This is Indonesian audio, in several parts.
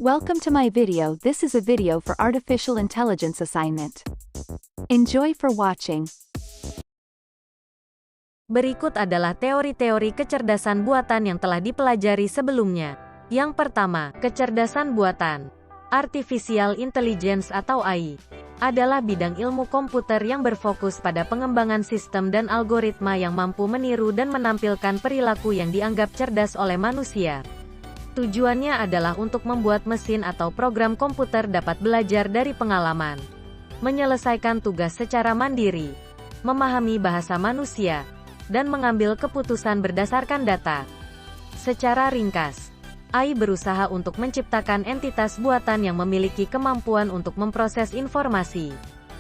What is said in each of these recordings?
Welcome to my video. This is a video for artificial intelligence assignment. Enjoy for watching. Berikut adalah teori-teori kecerdasan buatan yang telah dipelajari sebelumnya. Yang pertama, kecerdasan buatan. Artificial Intelligence atau AI adalah bidang ilmu komputer yang berfokus pada pengembangan sistem dan algoritma yang mampu meniru dan menampilkan perilaku yang dianggap cerdas oleh manusia. Tujuannya adalah untuk membuat mesin atau program komputer dapat belajar dari pengalaman, menyelesaikan tugas secara mandiri, memahami bahasa manusia, dan mengambil keputusan berdasarkan data. Secara ringkas, AI berusaha untuk menciptakan entitas buatan yang memiliki kemampuan untuk memproses informasi,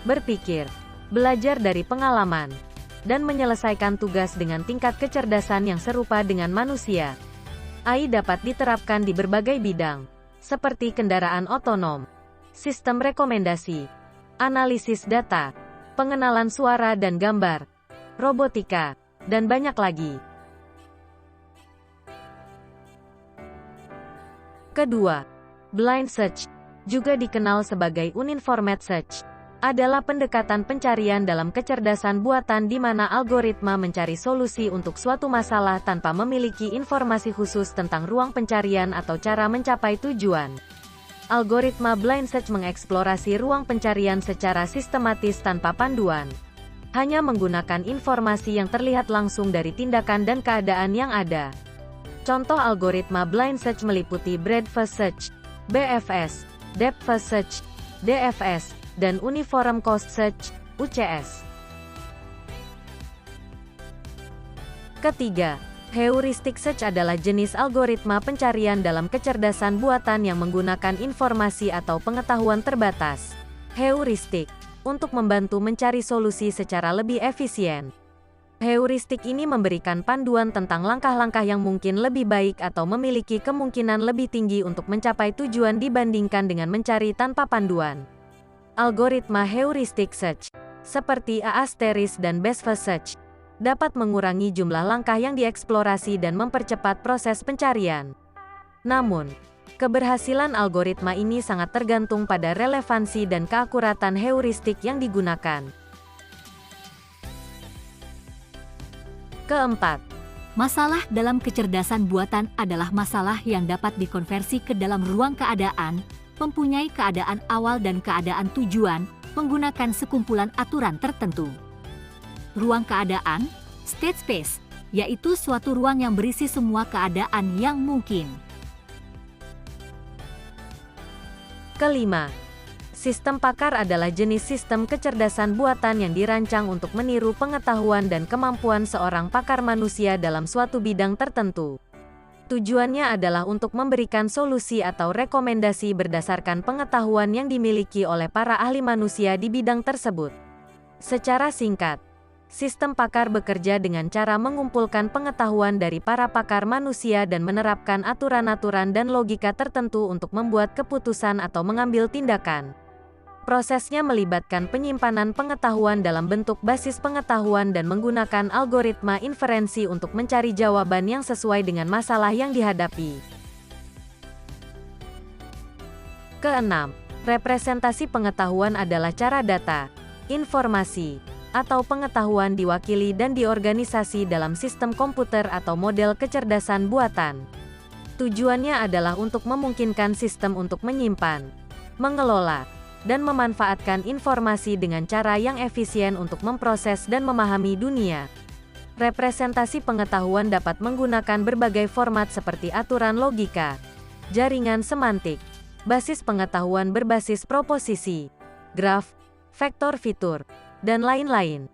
berpikir, belajar dari pengalaman, dan menyelesaikan tugas dengan tingkat kecerdasan yang serupa dengan manusia. AI dapat diterapkan di berbagai bidang, seperti kendaraan otonom, sistem rekomendasi, analisis data, pengenalan suara dan gambar, robotika, dan banyak lagi. Kedua, blind search, juga dikenal sebagai uninformed search, adalah pendekatan pencarian dalam kecerdasan buatan di mana algoritma mencari solusi untuk suatu masalah tanpa memiliki informasi khusus tentang ruang pencarian atau cara mencapai tujuan. Algoritma blind search mengeksplorasi ruang pencarian secara sistematis tanpa panduan, hanya menggunakan informasi yang terlihat langsung dari tindakan dan keadaan yang ada. Contoh algoritma blind search meliputi breadth first search, BFS, depth first search, DFS, dan uniform cost search, UCS. Ketiga, heuristic search adalah jenis algoritma pencarian dalam kecerdasan buatan yang menggunakan informasi atau pengetahuan terbatas, heuristik, untuk membantu mencari solusi secara lebih efisien. Heuristik ini memberikan panduan tentang langkah-langkah yang mungkin lebih baik atau memiliki kemungkinan lebih tinggi untuk mencapai tujuan dibandingkan dengan mencari tanpa panduan. Algoritma heuristic search, seperti A** dan best first search, dapat mengurangi jumlah langkah yang dieksplorasi dan mempercepat proses pencarian. Namun, keberhasilan algoritma ini sangat tergantung pada relevansi dan keakuratan heuristik yang digunakan. Keempat, masalah dalam kecerdasan buatan adalah masalah yang dapat dikonversi ke dalam ruang keadaan, mempunyai keadaan awal dan keadaan tujuan, menggunakan sekumpulan aturan tertentu. Ruang keadaan, state space, yaitu suatu ruang yang berisi semua keadaan yang mungkin. Kelima, sistem pakar adalah jenis sistem kecerdasan buatan yang dirancang untuk meniru pengetahuan dan kemampuan seorang pakar manusia dalam suatu bidang tertentu. Tujuannya adalah untuk memberikan solusi atau rekomendasi berdasarkan pengetahuan yang dimiliki oleh para ahli manusia di bidang tersebut. Secara singkat, sistem pakar bekerja dengan cara mengumpulkan pengetahuan dari para pakar manusia dan menerapkan aturan-aturan dan logika tertentu untuk membuat keputusan atau mengambil tindakan. Prosesnya melibatkan penyimpanan pengetahuan dalam bentuk basis pengetahuan dan menggunakan algoritma inferensi untuk mencari jawaban yang sesuai dengan masalah yang dihadapi. Keenam, representasi pengetahuan adalah cara data, informasi, atau pengetahuan diwakili dan diorganisasi dalam sistem komputer atau model kecerdasan buatan. Tujuannya adalah untuk memungkinkan sistem untuk menyimpan, mengelola, dan memanfaatkan informasi dengan cara yang efisien untuk memproses dan memahami dunia. Representasi pengetahuan dapat menggunakan berbagai format seperti aturan logika, jaringan semantik, basis pengetahuan berbasis proposisi, graf, vektor fitur, dan lain-lain.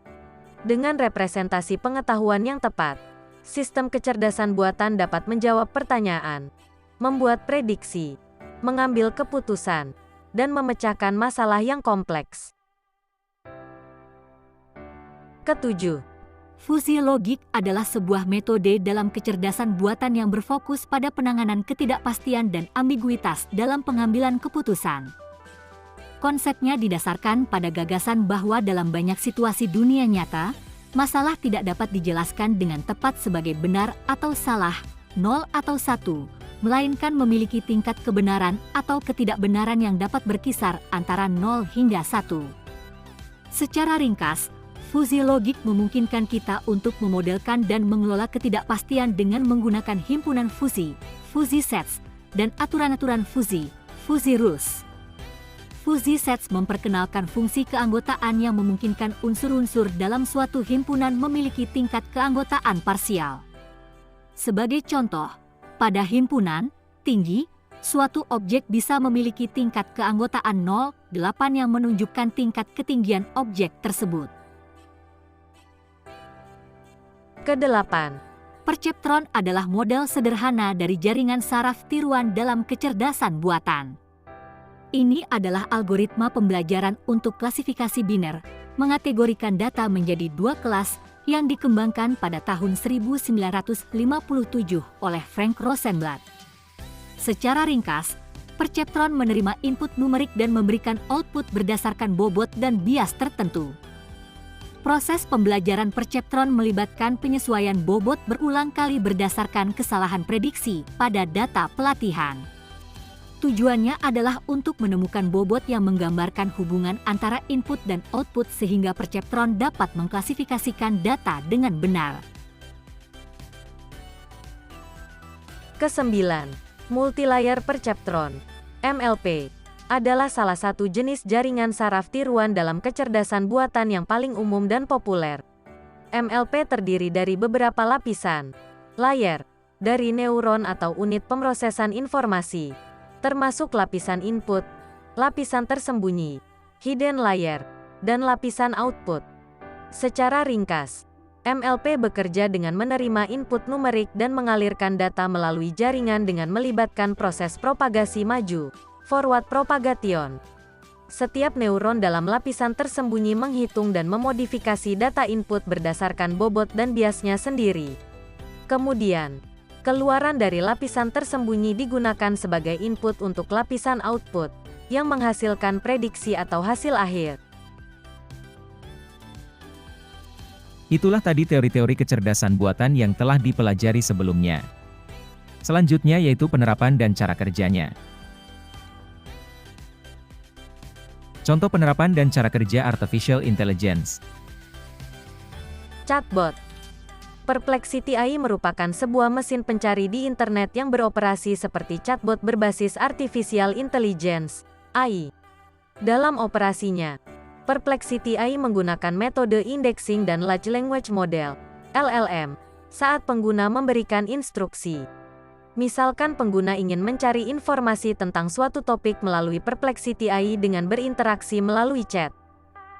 Dengan representasi pengetahuan yang tepat, sistem kecerdasan buatan dapat menjawab pertanyaan, membuat prediksi, mengambil keputusan, dan memecahkan masalah yang kompleks. Ketujuh, fusi logik adalah sebuah metode dalam kecerdasan buatan yang berfokus pada penanganan ketidakpastian dan ambiguitas dalam pengambilan keputusan. Konsepnya didasarkan pada gagasan bahwa dalam banyak situasi dunia nyata, masalah tidak dapat dijelaskan dengan tepat sebagai benar atau salah, 0 atau 1, melainkan memiliki tingkat kebenaran atau ketidakbenaran yang dapat berkisar antara 0 hingga 1. Secara ringkas, fusi logik memungkinkan kita untuk memodelkan dan mengelola ketidakpastian dengan menggunakan himpunan fusi, fuzzy sets, dan aturan-aturan fusi, fuzzy rules. Fuzzy sets memperkenalkan fungsi keanggotaan yang memungkinkan unsur-unsur dalam suatu himpunan memiliki tingkat keanggotaan parsial. Sebagai contoh, pada himpunan tinggi, suatu objek bisa memiliki tingkat keanggotaan 0,8 yang menunjukkan tingkat ketinggian objek tersebut. Kedelapan, Perceptron adalah model sederhana dari jaringan saraf tiruan dalam kecerdasan buatan. Ini adalah algoritma pembelajaran untuk klasifikasi biner, mengategorikan data menjadi dua kelas yang dikembangkan pada tahun 1957 oleh Frank Rosenblatt. Secara ringkas, perceptron menerima input numerik dan memberikan output berdasarkan bobot dan bias tertentu. Proses pembelajaran perceptron melibatkan penyesuaian bobot berulang kali berdasarkan kesalahan prediksi pada data pelatihan. Tujuannya adalah untuk menemukan bobot yang menggambarkan hubungan antara input dan output sehingga perceptron dapat mengklasifikasikan data dengan benar. Kesembilan, multilayer perceptron, MLP, adalah salah satu jenis jaringan saraf tiruan dalam kecerdasan buatan yang paling umum dan populer. MLP terdiri dari beberapa lapisan, layer, dari neuron atau unit pemrosesan informasi, termasuk lapisan input, lapisan tersembunyi, hidden layer, dan lapisan output. Secara ringkas, MLP bekerja dengan menerima input numerik dan mengalirkan data melalui jaringan dengan melibatkan proses propagasi maju, forward propagation. Setiap neuron dalam lapisan tersembunyi menghitung dan memodifikasi data input berdasarkan bobot dan biasnya sendiri. Kemudian, keluaran dari lapisan tersembunyi digunakan sebagai input untuk lapisan output, yang menghasilkan prediksi atau hasil akhir. Itulah tadi teori-teori kecerdasan buatan yang telah dipelajari sebelumnya. Selanjutnya yaitu penerapan dan cara kerjanya. Contoh penerapan dan cara kerja Artificial Intelligence. Chatbot. Perplexity AI merupakan sebuah mesin pencari di internet yang beroperasi seperti chatbot berbasis Artificial Intelligence, AI. Dalam operasinya, Perplexity AI menggunakan metode indexing dan Large Language Model, LLM, saat pengguna memberikan instruksi. Misalkan pengguna ingin mencari informasi tentang suatu topik melalui Perplexity AI dengan berinteraksi melalui chat.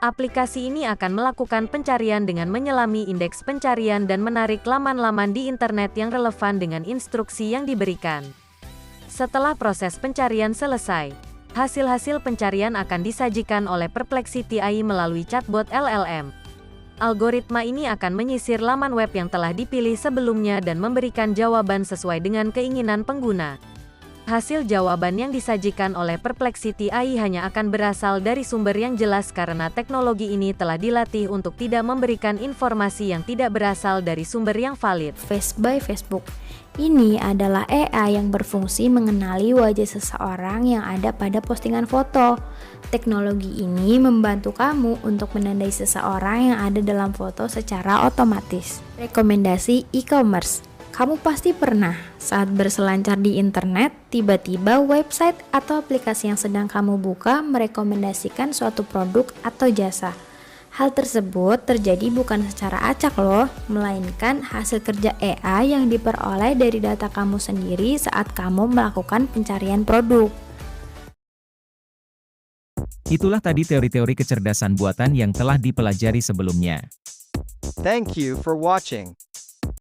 Aplikasi ini akan melakukan pencarian dengan menyelami indeks pencarian dan menarik laman-laman di internet yang relevan dengan instruksi yang diberikan. Setelah proses pencarian selesai, hasil-hasil pencarian akan disajikan oleh Perplexity AI melalui chatbot LLM. Algoritma ini akan menyisir laman web yang telah dipilih sebelumnya dan memberikan jawaban sesuai dengan keinginan pengguna. Hasil jawaban yang disajikan oleh Perplexity AI hanya akan berasal dari sumber yang jelas karena teknologi ini telah dilatih untuk tidak memberikan informasi yang tidak berasal dari sumber yang valid. Face by Facebook. Ini adalah AI yang berfungsi mengenali wajah seseorang yang ada pada postingan foto. Teknologi ini membantu kamu untuk menandai seseorang yang ada dalam foto secara otomatis. Rekomendasi e-commerce. Kamu pasti pernah saat berselancar di internet, tiba-tiba website atau aplikasi yang sedang kamu buka merekomendasikan suatu produk atau jasa. Hal tersebut terjadi bukan secara acak loh, melainkan hasil kerja AI yang diperoleh dari data kamu sendiri saat kamu melakukan pencarian produk. Itulah tadi teori-teori kecerdasan buatan yang telah dipelajari sebelumnya. Thank you for watching.